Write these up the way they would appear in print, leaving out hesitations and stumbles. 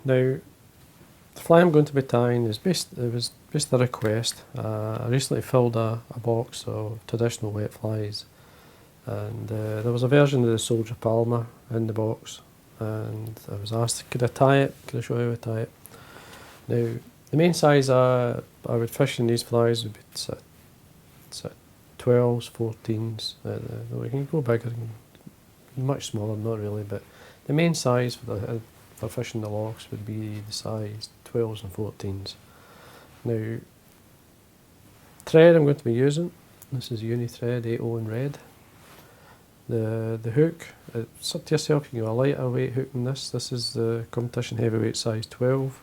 Now, the fly I'm going to be tying is was based a request. I recently filled a box of traditional wet flies, and there was a version of the Soldier Palmer in the box, and I was asked, could I tie it? Could I show you how to tie it? Now, the main size I would fish in these flies would be sort of 12s, 14s. We can go bigger, much smaller, not really, but the main size for fishing the lochs would be the size 12s and 14s. Now, thread I'm going to be using, this is uni thread 8O in red. The hook, it's up to yourself, you can go a lighter weight hook than this. This is the competition heavyweight size 12.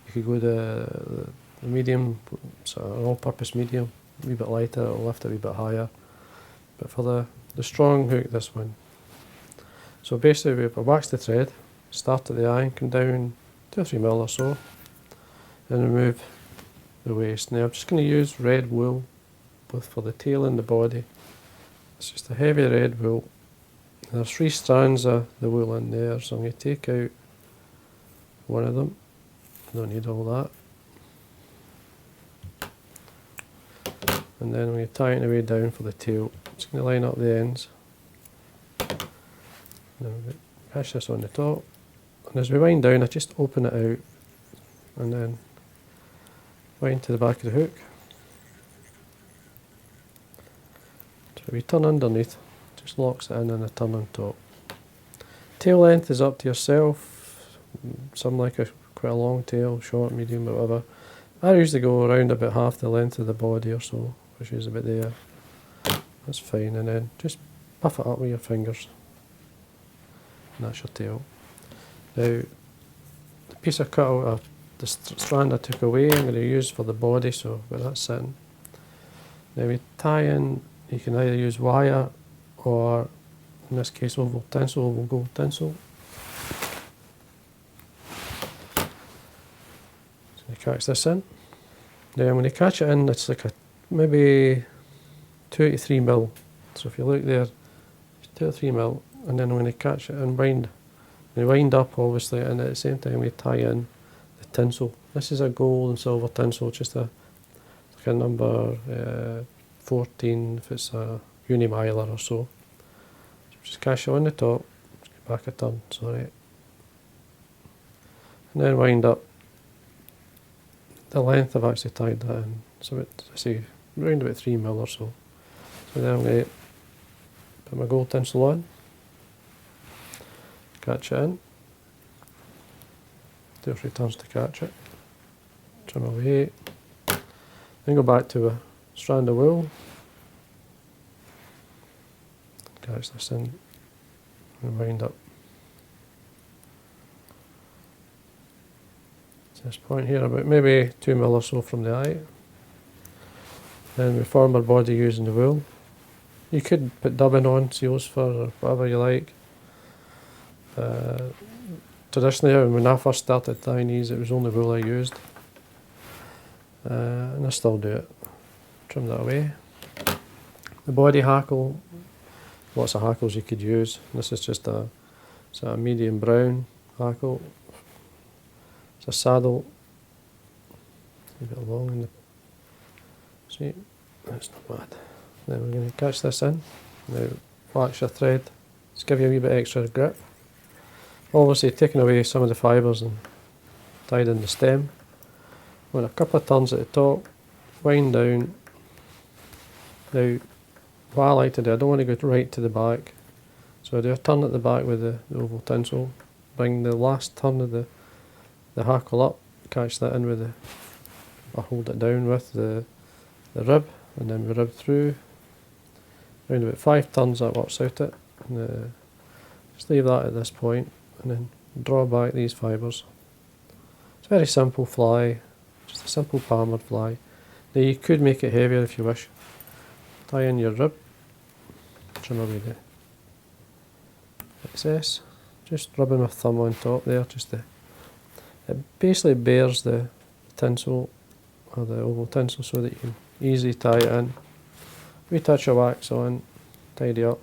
You could go the medium, sort of all-purpose medium, a wee bit lighter, it'll lift it a wee bit higher. But for the strong hook, this one. So basically, we wax the thread, start at the eye, come down 2 or 3 mil or so, and remove the waste. Now I'm just going to use red wool, both for the tail and the body. It's just a heavy red wool. There's 3 strands of the wool in there, so I'm going to take out one of them. I don't need all that. And then I'm going to tie it the way down for the tail. Just going to line up the ends. Now we catch this on the top, and as we wind down I just open it out and then wind to the back of the hook. So we turn underneath, just locks it in and a turn on top. Tail length is up to yourself, some like quite a long tail, short, medium, whatever. I usually go around about half the length of the body or so, which is about there. That's fine, and then just puff it up with your fingers. And that's your tail. Now, the piece I cut out of the strand I took away, I'm going to use for the body, so where that's sitting. Now we tie in, you can either use wire or, in this case, oval gold tinsel. So you catch this in. Now when you catch it in, it's like maybe 2 to 3 mil. So if you look there, 2 or 3 mil. And then when you catch it and wind up obviously, and at the same time we tie in the tinsel. This is a gold and silver tinsel, just like a number 14 if it's a uni miler or so. Just catch it on the top, just get back a turn, sorry. And then wind up the length I've actually tied that in. So I say around about 3 mil or so. So then I'm going to put my gold tinsel on. Catch it in, 2 or 3 turns to catch it, trim away, then go back to a strand of wool, catch this in and wind up to this point here, about maybe 2 mil or so from the eye. Then we form our body using the wool. You could put dubbing on, seals fur or whatever you like. Traditionally, when I first started tying these, it was only wool I used, and I still do it. Trim that away. The body hackle, lots of hackles you could use. This is just a sort of medium brown hackle. It's a saddle, a bit long in the, see, that's not bad. Then we're going to catch this in. Now wax your thread, just give you a wee bit extra grip. Obviously taking away some of the fibres and tied in the stem. With a couple of turns at the top, wind down. Now what I like to do, I don't want to go right to the back, so I do a turn at the back with the oval tinsel, bring the last turn of the hackle up, catch that in with the, I hold it down with the rib, and then we rib through. Around about 5 turns that works out it. And, just leave that at this point. And then draw back these fibres. It's a very simple fly, just a simple palmered fly. Now you could make it heavier if you wish. Tie in your rib, trim away the excess, just rubbing my thumb on top there, it basically bears the tinsel or the oval tinsel so that you can easily tie it in. Wee touch of wax on, tidy up.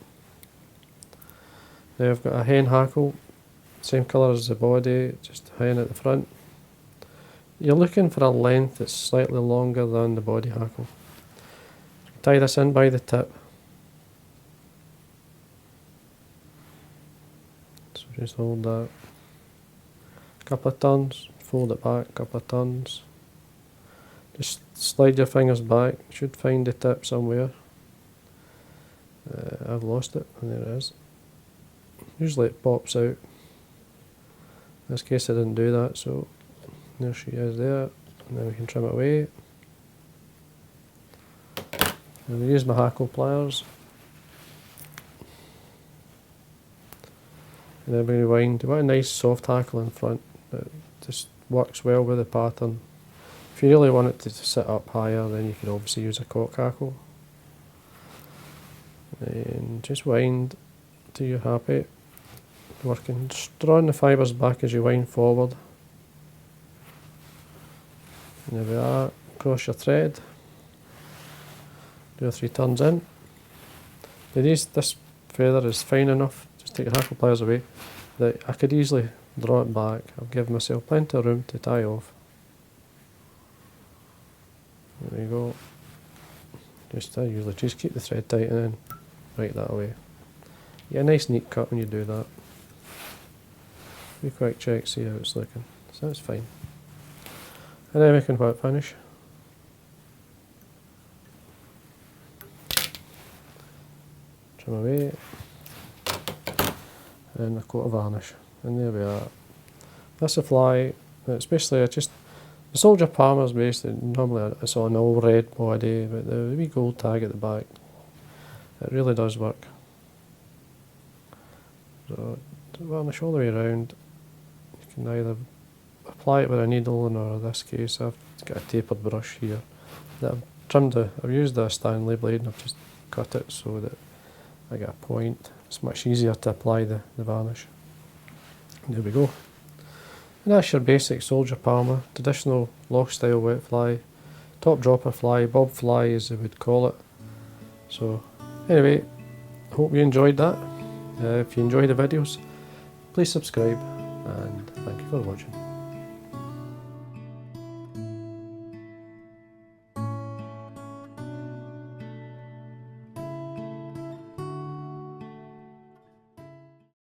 Now I've got a hen hackle. same colour as the body, just hanging at the front. You're looking for a length that's slightly longer than the body hackle. Tie this in by the tip. So just hold that. A couple of turns, fold it back, a couple of turns. Just slide your fingers back, you should find the tip somewhere. I've lost it, and there it is. Usually it pops out. In this case I didn't do that, so there she is there. And then we can trim it away. And I use my hackle pliers. And then we rewind. You want a nice soft hackle in front that just works well with the pattern. If you really want it to sit up higher, then you can obviously use a cock hackle. And just wind till you're happy. Working, just drawing the fibres back as you wind forward. And there we are, cross your thread. Do 3 turns in. Now this feather is fine enough, just take your hackle pliers away, that I could easily draw it back. I've given myself plenty of room to tie off. There we go. I usually just keep the thread tight and then right that away. You get a nice neat cut when you do that. We quick check, see how it's looking. So that's fine. And then we can whip finish. Trim away. And a coat of varnish. And there we are. That's a fly. It's basically just the Soldier Palmer is basically normally it's on an all red body, but the wee gold tag at the back. It really does work. So varnish all the way around. You can either apply it with a needle, or in this case I've got a tapered brush here that I've used a Stanley blade and I've just cut it so that I get a point. It's much easier to apply the varnish. There we go. And that's your basic Soldier Palmer, traditional loch style wet fly, top dropper fly, bob fly as they would call it. So anyway, hope you enjoyed that. If you enjoy the videos, please subscribe, and thank you for watching.